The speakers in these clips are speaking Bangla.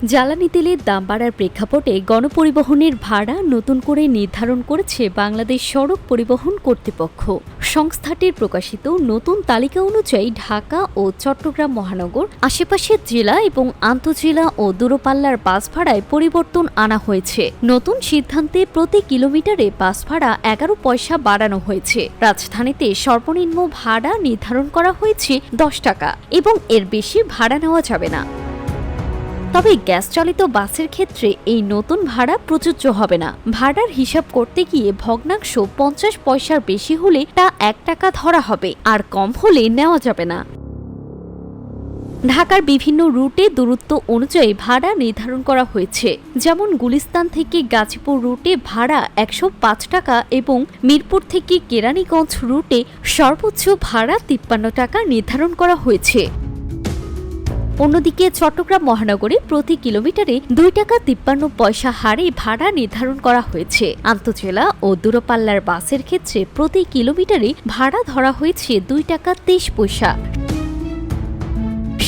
জ্বালানি তেলের দাম বাড়ার প্রেক্ষাপটে গণপরিবহনের ভাড়া নতুন করে নির্ধারণ করেছে বাংলাদেশ সড়ক পরিবহন কর্তৃপক্ষ। সংস্থাটির প্রকাশিত নতুন তালিকা অনুযায়ী ঢাকা ও চট্টগ্রাম মহানগর, আশেপাশের জেলা এবং আন্তঃজেলা ও দূরপাল্লার বাস ভাড়ায় পরিবর্তন আনা হয়েছে। নতুন সিদ্ধান্তে প্রতি কিলোমিটারে বাস ভাড়া 11 পয়সা বাড়ানো হয়েছে। রাজধানীতে সর্বনিম্ন ভাড়া নির্ধারণ করা হয়েছে 10 টাকা এবং এর বেশি ভাড়া নেওয়া যাবে না। তবে গ্যাস চালিত বাসের ক্ষেত্রে এই নতুন ভাড়া প্রযোজ্য হবে না। ভাড়ার হিসাব করতে গিয়ে ভগ্নাংশ 50 পয়সার বেশি হলে তা 1 টাকা ধরা হবে, আর কম হলে নেওয়া যাবে না। ঢাকার বিভিন্ন রুটে দূরত্ব অনুযায়ী ভাড়া নির্ধারণ করা হয়েছে। যেমন গুলিস্তান থেকে গাজীপুর রুটে ভাড়া 105 টাকা এবং মিরপুর থেকে কেরানীগঞ্জ রুটে সর্বোচ্চ ভাড়া 53 টাকা নির্ধারণ করা হয়েছে। অন্যদিকে চট্টগ্রাম মহানগরে প্রতি কিলোমিটারে 2 টাকা 53 পয়সা হারে ভাড়া নির্ধারণ করা হয়েছে। আন্তঃজেলা ও দূরপাল্লার বাসের ক্ষেত্রে প্রতি কিলোমিটারে ভাড়া ধরা হয়েছে 2 টাকা 23 পয়সা।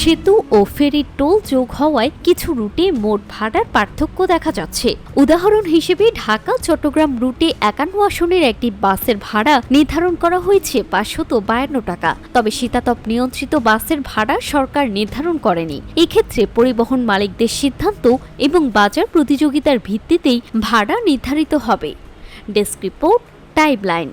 সেতু ও ফেরির টোল যোগ হওয়ায় কিছু রুটে মোট ভাড়ার পার্থক্য দেখা যাচ্ছে। উদাহরণ হিসেবে ঢাকা চট্টগ্রাম রুটে 51 আসনের একটি বাসের ভাড়া নির্ধারণ করা হয়েছে 552 টাকা। তবে শীতাতপ নিয়ন্ত্রিত বাসের ভাড়া সরকার নির্ধারণ করেনি। এক্ষেত্রে পরিবহন মালিকদের সিদ্ধান্ত এবং বাজার প্রতিযোগিতার ভিত্তিতেই ভাড়া নির্ধারিত হবে। Desk report, timeline.